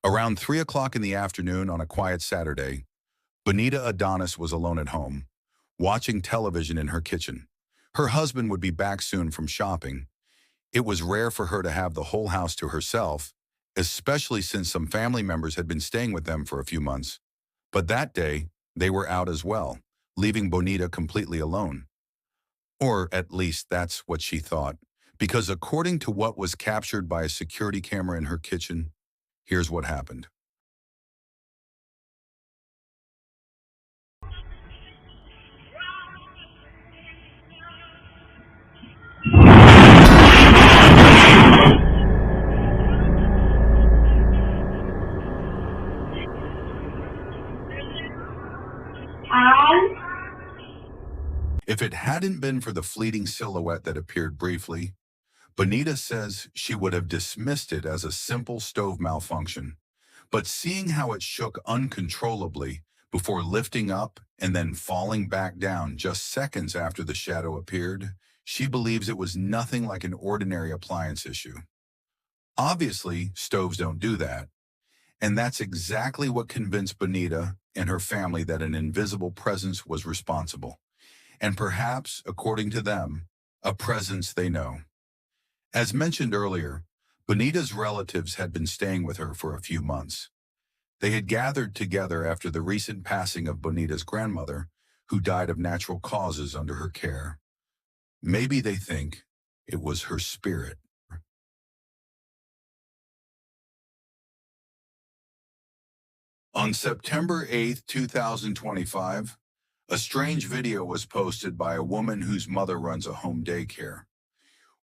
Around 3 o'clock in the afternoon on a quiet Saturday, Bonita Adonis was alone at home, watching television in her kitchen. Her husband would be back soon from shopping. It was rare for her to have the whole house to herself, especially since some family members had been staying with them for a few months. But that day, they were out as well, leaving Bonita completely alone. Or at least that's what she thought, because according to what was captured by a security camera in her kitchen, here's what happened. If it hadn't been for the fleeting silhouette that appeared briefly, Bonita says she would have dismissed it as a simple stove malfunction. But seeing how it shook uncontrollably before lifting up and then falling back down just seconds after the shadow appeared, she believes it was nothing like an ordinary appliance issue. Obviously, stoves don't do that, and that's exactly what convinced Bonita and her family that an invisible presence was responsible. And perhaps, according to them, a presence they know. As mentioned earlier, Bonita's relatives had been staying with her for a few months. They had gathered together after the recent passing of Bonita's grandmother, who died of natural causes under her care. Maybe they think it was her spirit. On September 8th, 2025, a strange video was posted by a woman whose mother runs a home daycare.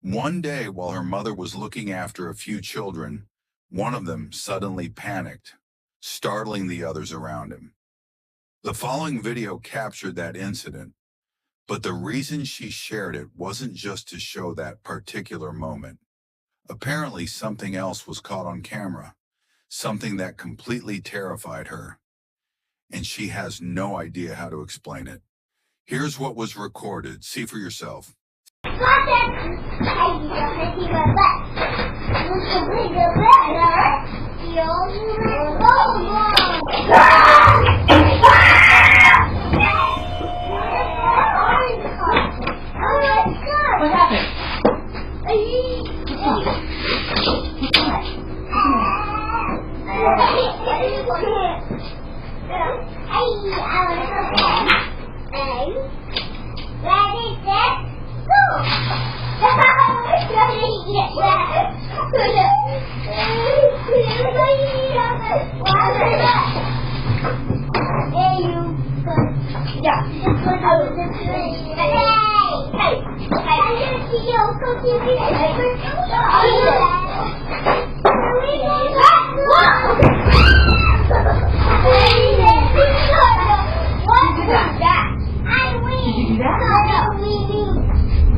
One day, while her mother was looking after a few children, one of them suddenly panicked, startling the others around him. The following video captured that incident, but the reason she shared it wasn't just to show that particular moment. Apparently, something else was caught on camera, something that completely terrified her, and she has no idea how to explain it. Here's what was recorded. See for yourself. What happened?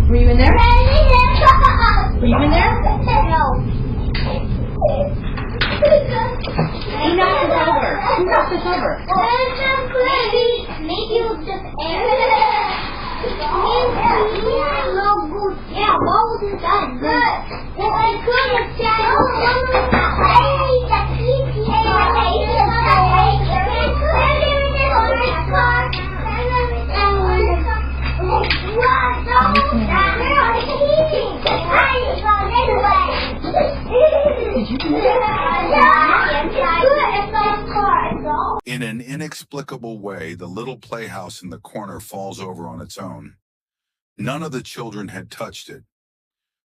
Were you in there? Were you in there? No. He knocked us over. Who knocked us over? Maybe it was just air. Yeah, what was it done? Good. If I could have said, In an inexplicable way, the little playhouse in the corner falls over on its own. None of the children had touched it.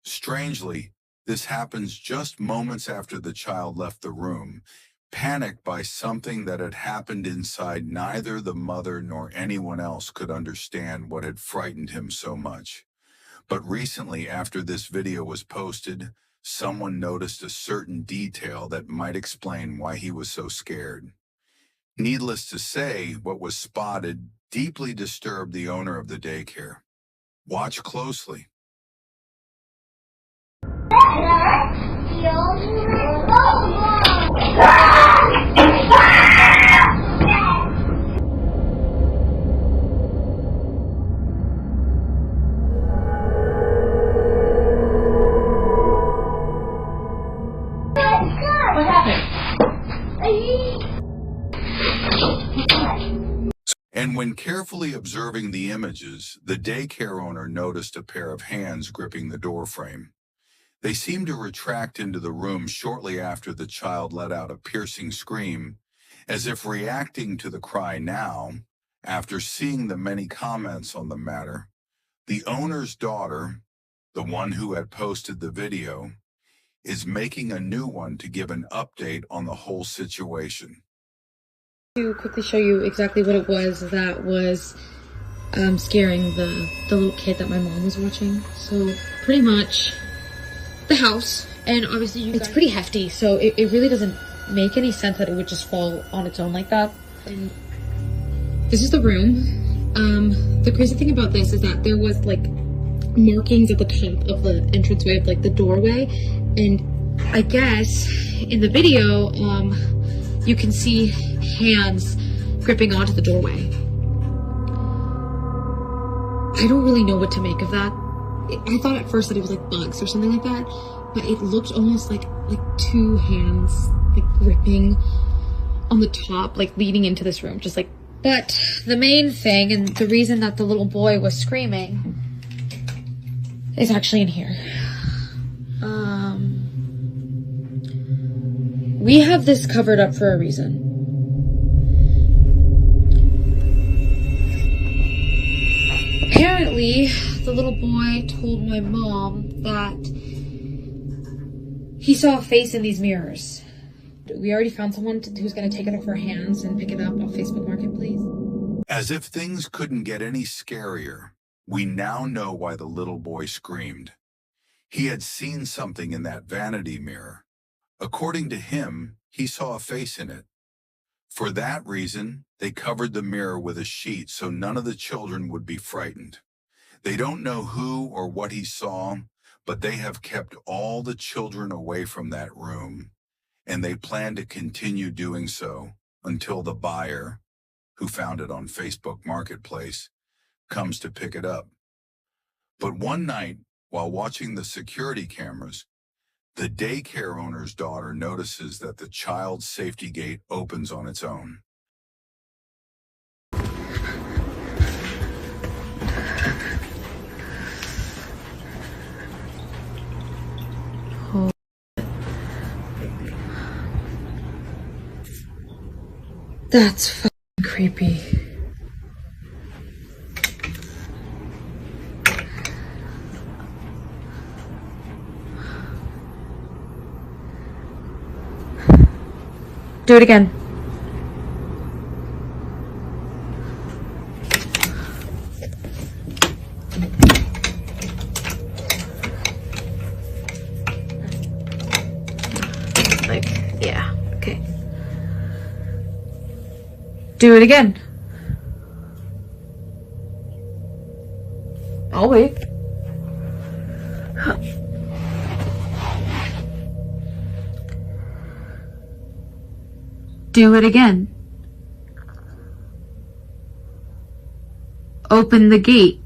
Strangely, this happens just moments after the child left the room, panicked by something that had happened inside. Neither the mother nor anyone else could understand what had frightened him so much. But recently, after this video was posted, someone noticed a certain detail that might explain why he was so scared. Needless to say, what was spotted deeply disturbed the owner of the daycare. Watch closely. What happened? carefully observing the images, the daycare owner noticed a pair of hands gripping the doorframe. They seemed to retract into the room shortly after the child let out a piercing scream, as if reacting to the cry now. After seeing the many comments on the matter, the owner's daughter, the one who had posted the video, is making a new one to give an update on the whole situation. To quickly show you exactly what it was that was scaring the little kid that my mom was watching. So pretty much the house, and obviously it's pretty hefty, so it really doesn't make any sense that it would just fall on its own like that. And this is the room. The crazy thing about this is that there was like markings at the top of the entranceway of like the doorway, and I guess in the video you can see hands gripping onto the doorway. I don't really know what to make of that. I thought at first that it was like bugs or something like that, but it looked almost like two hands like gripping on the top, like leading into this room, just like. But the main thing, and the reason that the little boy was screaming, is actually in here. We have this covered up for a reason. Apparently, the little boy told my mom that he saw a face in these mirrors. We already found someone who's going to take it off our hands and pick it up on Facebook Marketplace. As if things couldn't get any scarier, we now know why the little boy screamed. He had seen something in that vanity mirror. According to him, he saw a face in it. For that reason, they covered the mirror with a sheet so none of the children would be frightened. They don't know who or what he saw, but they have kept all the children away from that room, and they plan to continue doing so until the buyer, who found it on Facebook Marketplace, comes to pick it up. But one night, while watching the security cameras, the daycare owner's daughter notices that the child's safety gate opens on its own. That's fucking creepy. Do it again. Like, yeah, okay. Do it again. I'll wait. Do it again. Open the gate.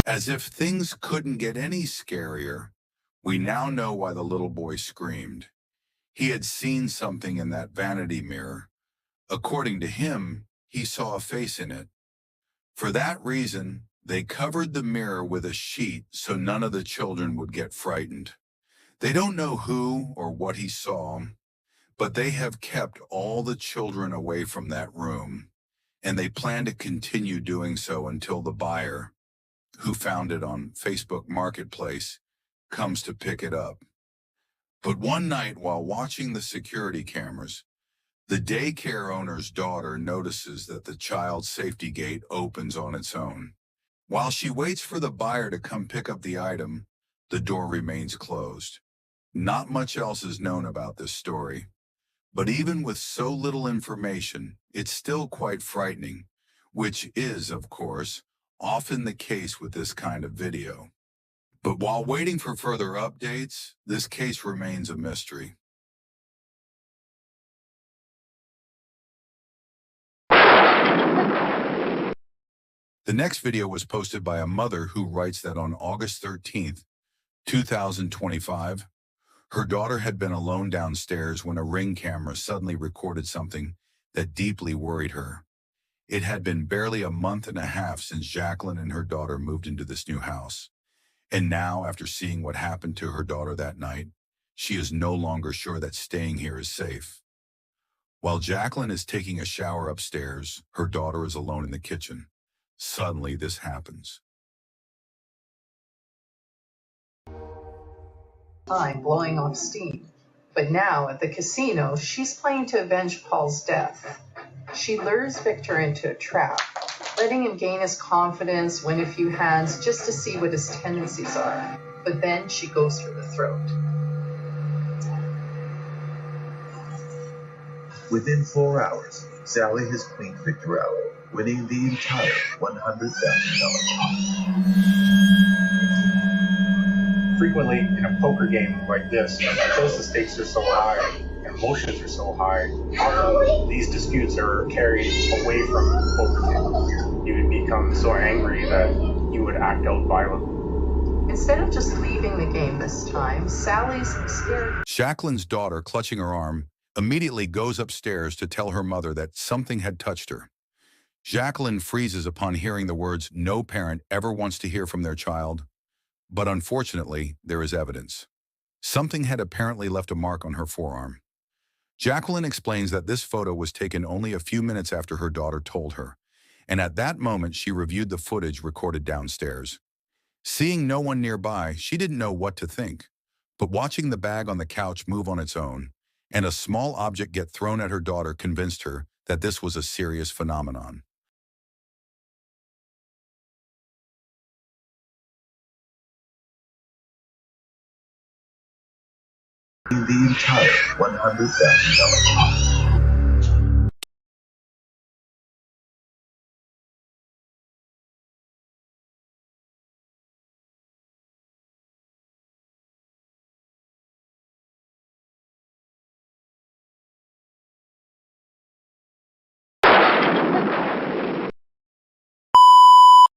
As if things couldn't get any scarier, we now know why the little boy screamed. He had seen something in that vanity mirror. According to him, he saw a face in it. For that reason, they covered the mirror with a sheet so none of the children would get frightened. They don't know who or what he saw, but they have kept all the children away from that room, and they plan to continue doing so until the buyer, who found it on Facebook Marketplace, comes to pick it up. But one night, while watching the security cameras, the daycare owner's daughter notices that the child's safety gate opens on its own. While she waits for the buyer to come pick up the item, the door remains closed. Not much else is known about this story, but even with so little information, it's still quite frightening, which is, of course, often the case with this kind of video. But while waiting for further updates, this case remains a mystery. The next video was posted by a mother who writes that on August 13th, 2025, her daughter had been alone downstairs when a Ring camera suddenly recorded something that deeply worried her. It had been barely a month and a half since Jacqueline and her daughter moved into this new house. And now, after seeing what happened to her daughter that night, she is no longer sure that staying here is safe. While Jacqueline is taking a shower upstairs, her daughter is alone in the kitchen. Suddenly, this happens. Time blowing off steam. But now, at the casino, she's playing to avenge Paul's death. She lures Victor into a trap, letting him gain his confidence, win a few hands, just to see what his tendencies are. But then she goes for the throat. Within 4 hours, Sally has cleaned Victor out, winning the entire $100,000. Frequently, in a poker game like this, because the stakes are so high, and emotions are so high, these disputes are carried away from the poker table. You would become so angry that you would act out violently. Instead of just leaving the game this time, Sally's scared. Jacqueline's daughter, clutching her arm, immediately goes upstairs to tell her mother that something had touched her. Jacqueline freezes upon hearing the words no parent ever wants to hear from their child. But unfortunately, there is evidence. Something had apparently left a mark on her forearm. Jacqueline explains that this photo was taken only a few minutes after her daughter told her, and at that moment she reviewed the footage recorded downstairs. Seeing no one nearby, she didn't know what to think, but watching the bag on the couch move on its own, and a small object get thrown at her daughter convinced her that this was a serious phenomenon. The entire $100,000.